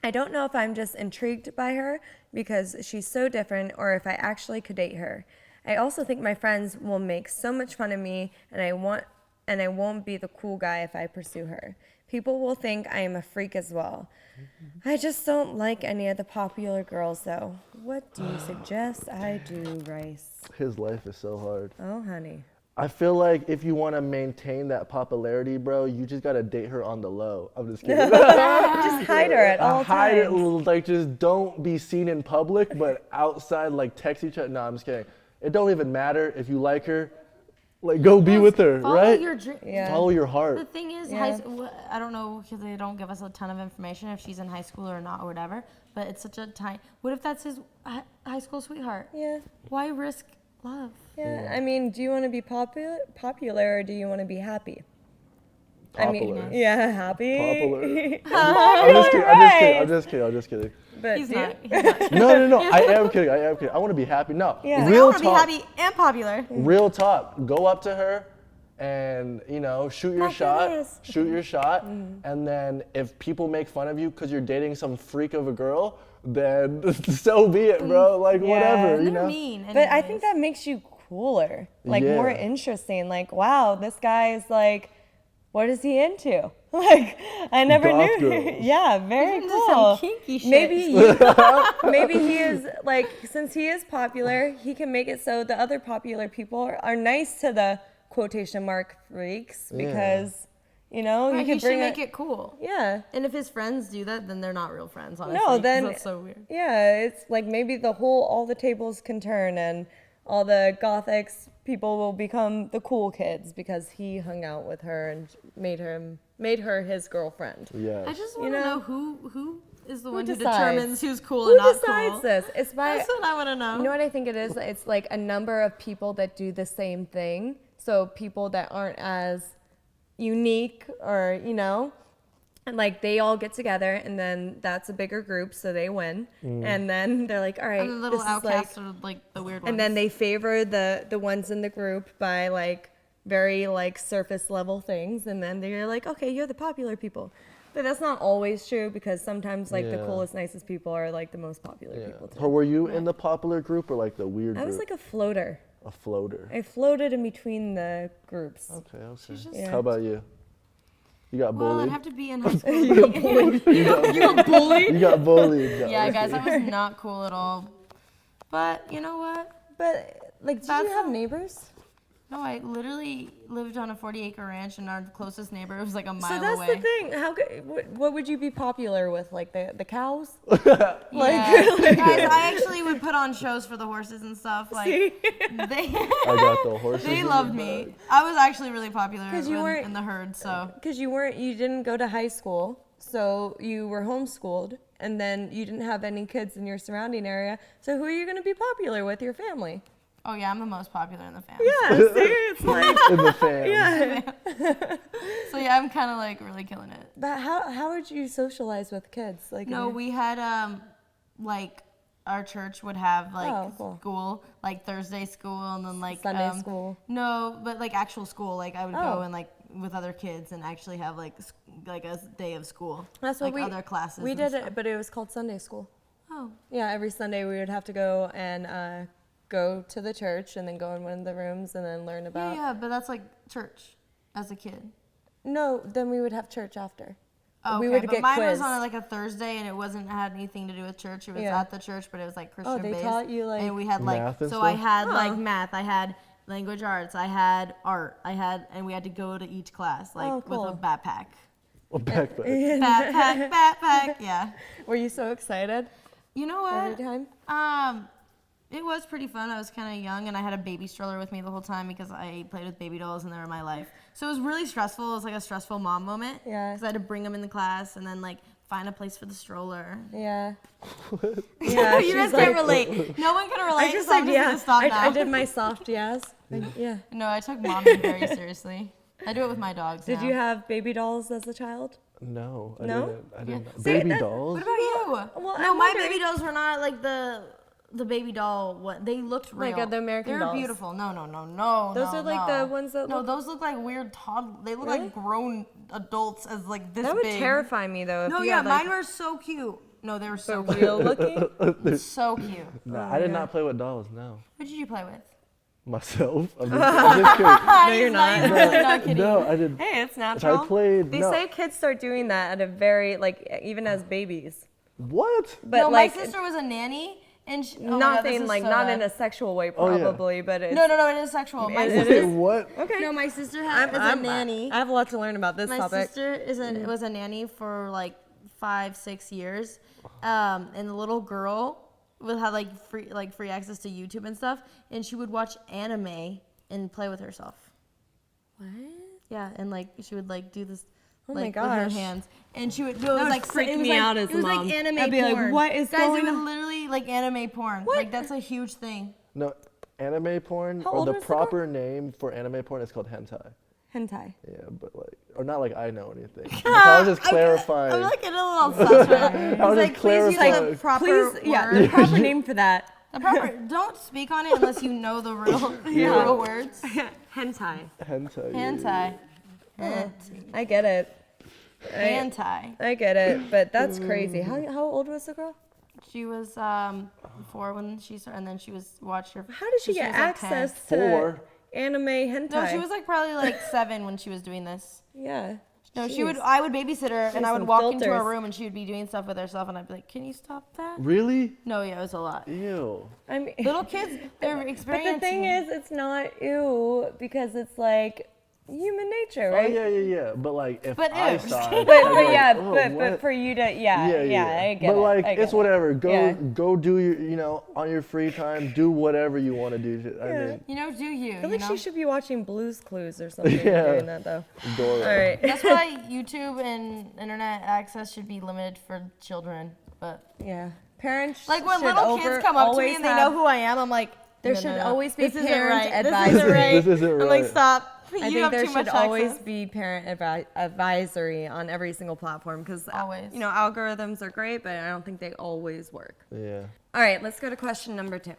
A: I don't know if I'm just intrigued by her because she's so different or if I actually could date her. I also think my friends will make so much fun of me and I won't be the cool guy if I pursue her. People will think I am a freak as well. I just don't like any of the popular girls though. What do you suggest I do, Rice?
B: His life is so hard.
A: Oh, honey.
B: I feel like if you want to maintain that popularity, bro, you just got to date her on the low. I'm just kidding.
A: Just hide her at all
B: hide
A: times.
B: it, like just don't be seen in public, but outside, like text each other. No, I'm just kidding. It don't even matter if you like her. Like, go be with her, right? Follow your heart.
C: The thing is, I don't know because they don't give us a ton of information if she's in high school or not or whatever, but it's such a tiny. What if that's his high school sweetheart?
A: Yeah.
C: Why risk love?
A: Yeah. I mean, do you want to be popular or do you want to be happy?
B: Popular.
A: I mean, yeah, happy.
B: Popular.
A: I'm
B: just kidding.
A: But
C: He's not.
B: No. I am kidding. I want to be happy. No.
A: Yeah.
C: I want to be happy and popular.
B: Real talk. Go up to her and, shoot your shot. And then if people make fun of you because you're dating some freak of a girl, then so be it, bro. Like, whatever,
C: They're mean.
A: But I think that makes you cooler. Like, more interesting. Like, wow, this guy is like, what is he into? Like, I never
B: Goth
A: knew.
B: girls.
A: Yeah, very cool.
C: Some kinky shit.
A: Maybe he is like, since he is popular, he can make it so the other popular people are nice to the quotation mark freaks because, you can
C: should make it cool.
A: Yeah.
C: And if his friends do that, then they're not real friends, honestly.
A: No, then
C: that's so weird.
A: Yeah, it's like maybe all the tables can turn and all the gothics people will become the cool kids because he hung out with her and made her his girlfriend.
B: Yeah.
C: I just want to know who is the one who
A: decides?
C: determines who's cool and not cool.
A: Who decides this? It's by.
C: That's what I want to know.
A: You know what I think it is? It's like a number of people that do the same thing. So people that aren't as unique or and like they all get together and then that's a bigger group so they win and then they're like, all right,
C: and the little outcasts are like the weird ones.
A: And then they favor the ones in the group by like very like surface level things and then they're like, okay, you're the popular people. But that's not always true because sometimes like the coolest, nicest people are like the most popular people too.
B: Or were you in the popular group or like the weird group?
A: I was like a floater.
B: A floater.
A: I floated in between the groups.
B: Okay. How about you? You got bullied?
C: Well, I'd have to be in high school.
A: You got bullied.
C: You got bullied?
B: You got bullied.
C: Yeah, guys, that was not cool at all. But you know what?
A: But like, did you have neighbors?
C: No, I literally lived on a 40-acre ranch, and our closest neighbor was like a mile away.
A: So that's the thing. How could, what would you be popular with? Like the cows?
C: Guys, I actually would put on shows for the horses and stuff. Like
B: I got the horses.
C: They loved me. I was actually really popular in the herd. So
A: because you didn't go to high school, so you were homeschooled, and then you didn't have any kids in your surrounding area. So who are you going to be popular with? Your family.
C: Oh yeah, I'm the most popular in the family.
A: Yeah, see, it's like
B: in the fam.
A: Yeah.
C: So yeah, I'm kind of like really killing it.
A: But how would you socialize with kids? Like
C: we had like our church would have like school, like Thursday school, and then like
A: Sunday school.
C: No, but like actual school. Like I would go and like with other kids and actually have like a day of school.
A: That's what
C: like other classes.
A: We did it, but it was called Sunday school.
C: Oh.
A: Yeah, every Sunday we would have to go and go to the church and then go in one of the rooms and then learn about.
C: Yeah, but that's like church. as a kid?
A: No, then we would have church after.
C: Oh, okay,
A: we would
C: but
A: get
C: mine
A: quizzed.
C: was on like a Thursday, and it had anything to do with church. It was at the church, but it was like Christian based.
A: Oh, they taught you like.
C: And we had like,
B: math and
C: so
B: stuff?
C: I had like math, I had language arts, I had art, and we had to go to each class like with a backpack.
B: A backpack.
C: Backpack, yeah.
A: Were you so excited?
C: You know what?
A: Every time?
C: It was pretty fun. I was kind of young, and I had a baby stroller with me the whole time because I played with baby dolls, and they were my life. So it was really stressful. It was like a stressful mom moment.
A: Yeah.
C: Because I had to bring them in the class and then like find a place for the stroller.
A: Yeah.
C: Yeah. You guys can't relate. No one can relate.
A: I just
C: so I'm
A: said
C: just gonna stop now.
A: I did my soft yes. Yeah.
C: No, I took mommy very seriously. I do it with my dogs.
A: Did you have baby dolls as a child?
B: No, I
A: No?
B: didn't.
A: See,
B: Baby dolls?
C: What about you?
A: Well,
C: no,
A: I'm
C: my
A: wondering-
C: baby dolls were not like the baby doll. What they looked real.
A: Like the American dolls.
C: They're beautiful. No.
A: Those are like the ones that
C: No,
A: look.
C: those look like weird toddlers. They look
A: Really?
C: like grown adults as like this
A: That would
C: big.
A: terrify me though. If
C: No,
A: you
C: yeah,
A: had, like,
C: mine were so cute. No, they were so
A: so
C: cute.
A: real looking.
C: So cute.
B: Nah, I did not play with dolls, no.
C: Who did you play with?
B: Myself? I'm just kidding.
A: No, you're not.
C: Not kidding.
B: No, I didn't.
A: Hey, it's natural.
B: I played,
A: They
B: no.
A: say kids start doing that at a very even as babies.
B: What?
A: But
C: No,
A: like
C: my sister was a nanny, and she, oh my God, this
A: nothing
C: is
A: like
C: so
A: not
C: bad.
A: in a sexual way
B: Oh, yeah.
A: probably, but it's
C: No, it is sexual. My
A: It
C: sister.
A: is?
B: What?
A: okay.
C: No, my sister is a nanny.
A: I have a lot to learn about this
C: My
A: topic.
C: sister was a nanny for like 5-6 years, and the little girl would have like free access to YouTube and stuff, and she would watch anime and play with herself.
A: What?
C: Yeah, and like she would like do this.
A: Oh
C: like,
A: my
C: with her
A: gosh.
C: hands, and she would. It was
A: would
C: like
A: freak
C: it was
A: me
C: like,
A: out as
C: it was
A: a mom.
C: like anime
A: I'd be like,
C: porn.
A: what is
C: Guys,
A: going
C: it was
A: on?
C: literally like anime porn.
A: What?
C: Like that's a huge thing.
B: No, anime porn,
A: How
B: or
A: old
B: the
A: was the girl?
B: proper name for anime porn is called hentai.
A: Hentai.
B: Yeah, but like, or not like I know anything. I was just clarifying.
C: I'm like getting a little obsessed right now.
B: I was
C: He's
B: just
C: please use
B: clarifying.
C: the proper
A: Please, yeah, the
C: word.
A: proper name for that.
C: The proper. Don't speak on it unless you know the real words.
A: Hentai.
B: Hentai.
C: Hentai.
A: I get it.
C: Hentai.
A: I get it, but that's crazy. How old was the girl?
C: She was 4 when she started, and then she was watched her.
A: How did she get
C: was, like, 10.
A: access to
B: 4.
A: anime hentai?
C: No, she was like probably like 7 when she was doing this.
A: Yeah.
C: No,
A: Jeez.
C: I would babysit her, and I would
A: some
C: walk into her
A: filters.
C: room, and she would be doing stuff with herself, and I'd be like, "Can you stop that?"
B: Really?
C: No, yeah, it was a lot.
B: Ew.
A: I mean,
C: Little kids, they're
A: but
C: experiencing.
A: the thing is, it's not ew because it's like human nature, right?
B: Oh yeah. But like, if
C: But
B: I
C: ew.
B: saw
A: But,
B: it,
A: but
B: I'd be like,
A: yeah,
B: oh,
A: but
B: what?
A: for you to yeah, I get
B: but
A: it.
B: like,
A: I get
B: it's
A: it.
B: whatever. Go
A: Yeah.
B: go do your, on your free time, do whatever you want to do. I mean,
C: You know, do you?
A: I feel
C: you
A: like
C: know?
A: she should be watching Blue's Clues or something
B: Yeah.
A: doing that though.
B: Dora.
A: All right.
C: That's why YouTube and internet access should be limited for children. But
A: Yeah. Parents
C: like when
A: should
C: little kids come up to me
A: always
C: and they
A: have-
C: know who I am, I'm like,
A: There
C: no,
A: should
C: no.
A: always be
C: This isn't
A: parent
C: right. This
A: advisory.
C: isn't right.
B: This isn't
C: I'm like,
B: right.
C: stop.
A: I
C: You
A: think
C: have
A: there
C: too much
A: should always
C: access.
A: be parent advisory on every single platform because
C: Always.
A: algorithms are great, but I don't think they always work.
B: Yeah.
A: All right, let's go to question number 2.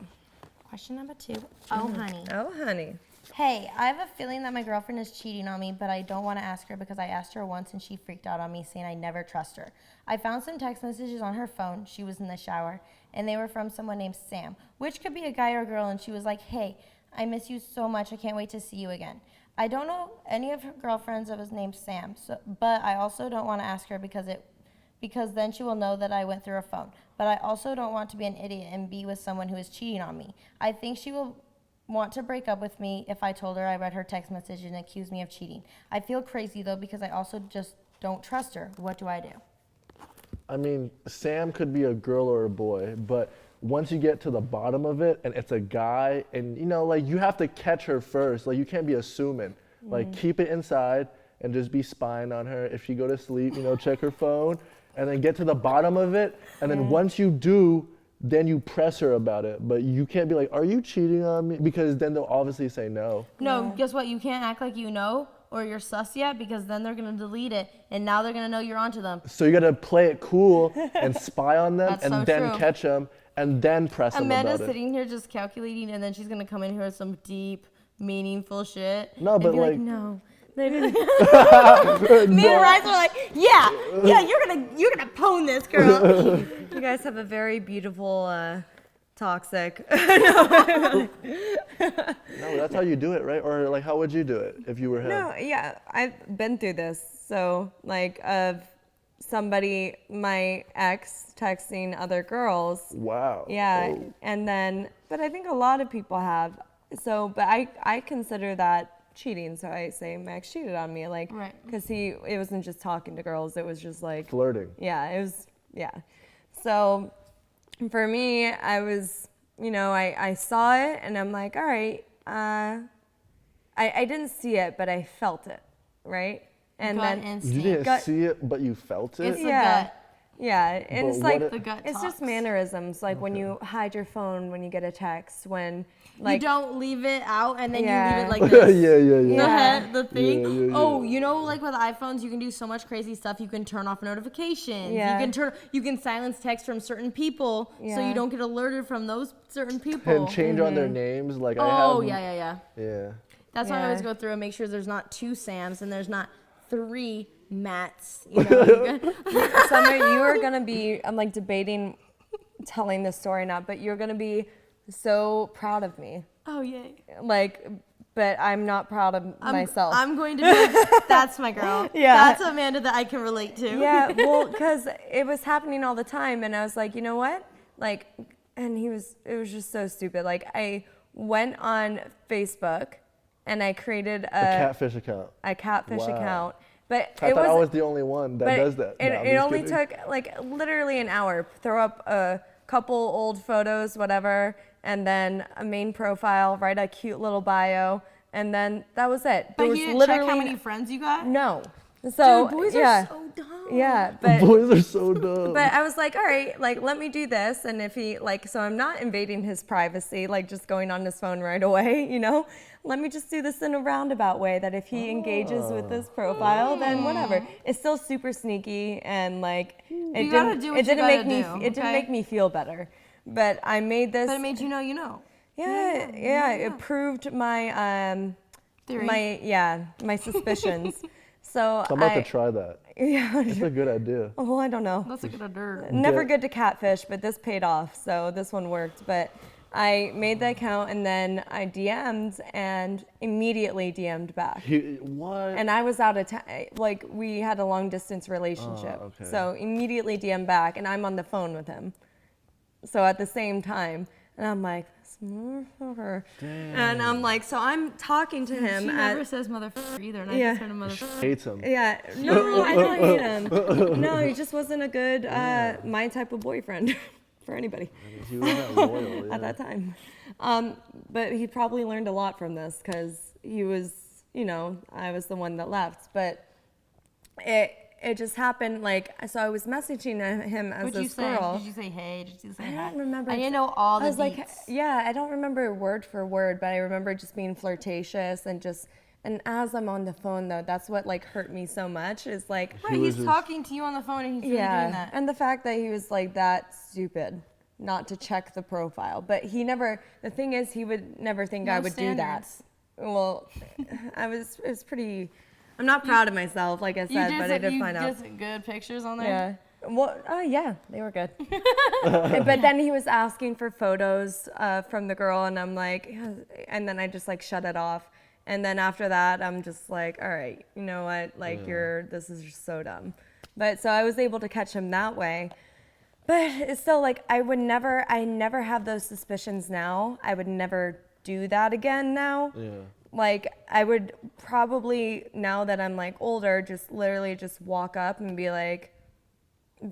C: Question number 2. Oh, honey.
A: Oh, honey.
C: Hey, I have a feeling that my girlfriend is cheating on me, but I don't want to ask her because I asked her once and she freaked out on me saying I never trust her. I found some text messages on her phone. She was in the shower, and they were from someone named Sam, which could be a guy or a girl, and she was like, hey, I miss you so much. I can't wait to see you again. I don't know any of her girlfriends that was named Sam, but I also don't want to ask her because then she will know that I went through her phone. But I also don't want to be an idiot and be with someone who is cheating on me. I think she will want to break up with me if I told her I read her text message and accused me of cheating. I feel crazy though because I also just don't trust her. What do I do?
B: I mean, Sam could be a girl or a boy, but once you get to the bottom of it and it's a guy, and like you have to catch her first. Like you can't be assuming. Like keep it inside and just be spying on her. If she go to sleep, check her phone, and then get to the bottom of it. And then once you do, then you press her about it. But you can't be like, are you cheating on me? Because then they'll obviously say no.
C: No, guess what? You can't act like you know or you're sus yet because then they're going to delete it and now they're going to know you're onto them.
B: So you got to play it cool and spy on them
C: That's
B: and
C: so
B: then
C: true.
B: catch them and then press them
C: Amanda's
B: about it.
C: sitting here just calculating and then she's going to come in here with some deep, meaningful shit.
B: No,
C: and
B: but
C: be
B: like,
A: No, they didn't.
C: me and Rice are like, yeah, you're gonna pwn this girl.
A: You guys have a very beautiful toxic.
B: No, that's how you do it, right? Or like, how would you do it if you were him?
A: No, yeah, I've been through this. So like of somebody, my ex texting other girls.
B: Wow.
A: Yeah,
B: Oh.
A: and then, but I think a lot of people have. So, but I consider that cheating. So I say my ex cheated on me, like, because it wasn't just talking to girls. It was just like
B: Flirting.
A: Yeah, it was, yeah. So for me, I was, I saw it and I'm like, all right, I didn't see it, but I felt it, right? And
C: gut
A: then
C: instinct.
B: You didn't see it, but you felt it?
C: It's the gut.
A: Yeah, and
B: But
A: it's like
C: the gut
A: it's just
C: talks.
A: mannerisms, like when you hide your phone when you get a text, when like
C: you don't leave it out and then
A: Yeah.
C: you leave it like this.
B: yeah.
C: The thing.
B: Yeah.
C: Oh, like with iPhones, you can do so much crazy stuff. You can turn off notifications.
A: Yeah.
C: You can silence text from certain people so
A: Yeah.
C: you don't get alerted from those certain people.
B: And change on their names, like
C: Oh,
B: I have.
C: yeah. That's why I always go through and make sure there's not 2 Sams and there's not 3 Matts.
A: Summer, you are gonna be. I'm like debating telling this story now, but you're gonna be so proud of me.
C: Oh, yay.
A: Like, but I'm not proud of myself.
C: I'm going to be like, that's my girl.
A: Yeah.
C: That's Amanda that I can relate to.
A: Yeah, well, because it was happening all the time, and I was like, you know what? Like, and it was just so stupid. Like, I went on Facebook, and I created
B: A catfish account.
A: A catfish
B: Wow.
A: account. But
B: I thought I was the only one that does that. No, I'm
A: It
B: just
A: only
B: kidding.
A: took like literally an hour. Throw up a couple old photos, whatever, and then a main profile, write a cute little bio, and then that was it.
C: But
A: There was
C: you didn't check
A: literally
C: how many friends you got?
A: No. So
C: Dude, boys
A: yeah,
C: are so dumb.
A: yeah, but
B: Boys are so dumb.
A: but I was like, all right, like let me do this, and if he like, so I'm not invading his privacy, like just going on his phone right away, Let me just do this in a roundabout way that if he engages with this profile, then whatever. It's still super sneaky and like it
C: gotta do what you gotta do,
A: it didn't make me feel better. But I made this.
C: But it made you know you know.
A: Yeah. It proved my
C: Theory.
A: my suspicions. So
B: I'm about to try that.
A: Yeah.
B: That's a good idea.
A: Well, I don't know.
C: That's a good idea.
A: Never good to catfish, but this paid off, so this one worked. But I made the account and then I DM'd and immediately DM'd back.
B: What?
A: And I was out of town. Like, we had a long distance relationship.
B: Oh, okay.
A: So immediately DM'd back and I'm on the phone with him. So at the same time. And I'm like, this motherfucker. And I'm like, so I'm talking to him.
C: She never says motherfucker either, and I
A: Yeah.
C: just heard a motherfucker.
B: Hates him.
A: Yeah, no, I don't hate him. No, he just wasn't a good, my type of boyfriend for anybody
B: He wasn't loyal.
A: at that time. But he probably learned a lot from this because he was, I was the one that left. But it just happened, like, so I was messaging him as this girl.
C: Did you say hey? Did you say hi?
A: I don't remember.
C: I didn't know all the
A: I was like,
C: deets.
A: yeah, I don't remember word for word, but I remember just being flirtatious and as I'm on the phone though, that's what like hurt me so much is like,
C: Right, he's talking to you on the phone and he's really doing that.
A: and the fact that he was like that stupid not to check the profile, but the thing is he would never think I would do that. Well, it was pretty, I'm not proud of myself, like I said, but I did find out.
C: You just good pictures on there?
A: Yeah. Well, yeah, they were good. But then he was asking for photos from the girl, and I'm like, yeah, and then I just like shut it off. And then after that, I'm just like, all right, you know what? Like, this is just so dumb. But so I was able to catch him that way. But it's still like, I never have those suspicions now. I would never do that again now.
B: Yeah.
A: Like, I would probably, now that I'm like older, just literally just walk up and be like,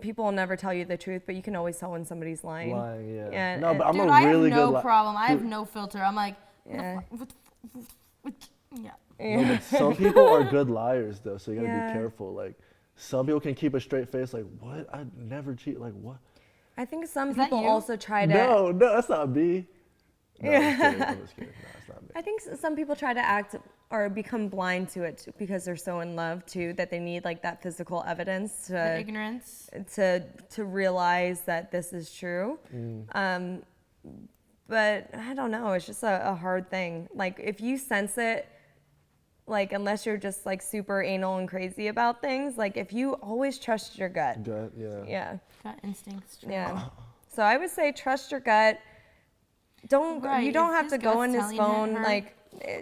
A: people will never tell you the truth, but you can always tell when somebody's lying.
B: Lying, yeah.
A: And,
B: No, but I'm
C: Dude,
B: a
C: I
B: really
C: have no
B: good
C: problem. I have no filter. I'm like,
A: Yeah.
C: yeah.
B: No, but some people are good liars though, so you gotta
A: Yeah.
B: be careful. Like, some people can keep a straight face, like, what? I never cheat. Like, what?
A: I think some
C: that
A: people
C: you?
A: also try to.
B: No, that's not me. No, I'm just kidding. No, it's not me.
A: I think some people try to act or become blind to it because they're so in love too that they need like that physical evidence
C: The ignorance.
A: to realize that this is true. But I don't know. It's just a hard thing. Like if you sense it, like unless you're just like super anal and crazy about things, like if you always trust your gut.
B: Gut, yeah.
A: Yeah.
C: Got instincts.
A: Yeah. So I would say trust your gut. You don't have to go in his phone. Like,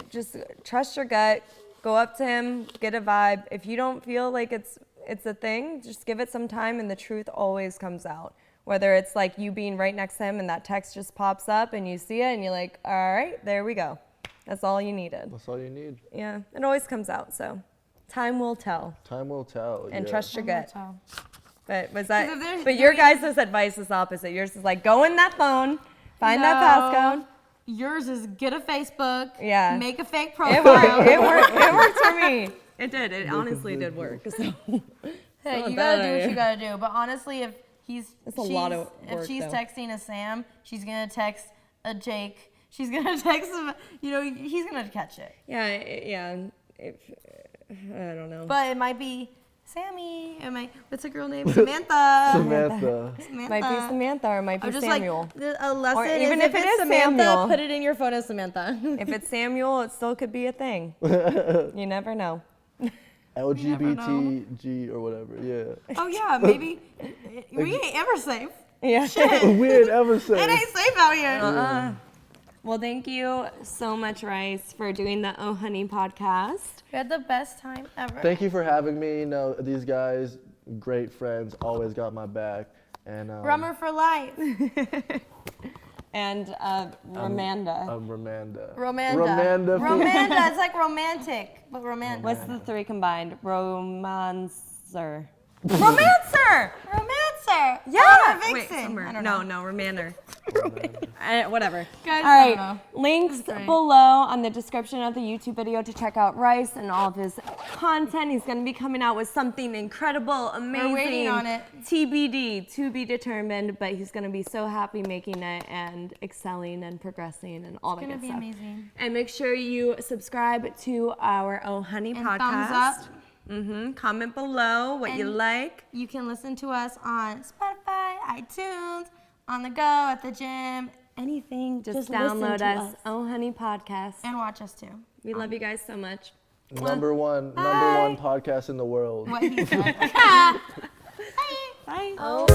A: just trust your gut. Go up to him, get a vibe. If you don't feel like it's a thing, just give it some time, and the truth always comes out. Whether it's like you being right next to him and that text just pops up and you see it and you're like, all right, there we go. That's all you needed.
B: That's all you need.
A: Yeah, it always comes out. So time will tell.
B: Time will tell.
A: And trust your gut. But your guys' advice is opposite. Yours is like, go in that phone, find that passcode.
C: Yours is get a Facebook.
A: Yeah.
C: Make a fake profile.
A: It worked for me. It did. It honestly did work. So.
C: Hey, you gotta do what you gotta do. But honestly, if she's texting a Sam, she's gonna text a Jake. She's gonna text him. He's gonna catch it.
A: Yeah. I don't know.
C: But it might be Sammy. What's the girl name? Samantha.
B: Samantha.
A: Might be Samantha or it might be Samuel.
C: Like, a lesson
A: or even if it is
C: Samantha,
A: Samuel,
C: put it in your phone as Samantha.
A: If it's Samuel, it still could be a thing. You never know.
B: LGBTG or whatever, yeah.
C: Oh yeah, maybe. We ain't ever safe.
A: Yeah.
C: Shit.
B: We ain't ever safe.
C: It ain't safe out here.
A: Well, thank you so much, Rice, for doing the OHoney podcast.
C: We had the best time ever.
B: Thank you for having me. These guys, great friends, always got my back. And
C: Rummer for life.
A: And Romanda.
C: Romanda. It's like romantic, but romantic.
A: What's the three combined? Romancer.
C: Romancer.
A: Yeah.
C: Vixen.
A: No, Romander. Whatever.
C: Guys,
A: all right. Links below on the description of the YouTube video to check out Rice and all of his content. He's going to be coming out with something incredible, amazing.
C: We're waiting on it.
A: TBD, to be determined, but he's going to be so happy making it and excelling and progressing and all that good stuff.
C: It's going to be amazing.
A: And make sure you subscribe to our OHoney podcast.
C: Thumbs up.
A: Comment below what you like.
C: You can listen to us on Spotify, iTunes, on the go, at the gym, anything.
A: Just download us. OHoney podcast.
C: And watch us too.
A: We love you guys so much.
B: Number one podcast in the world.
C: What he said.
A: Bye.
C: Oh.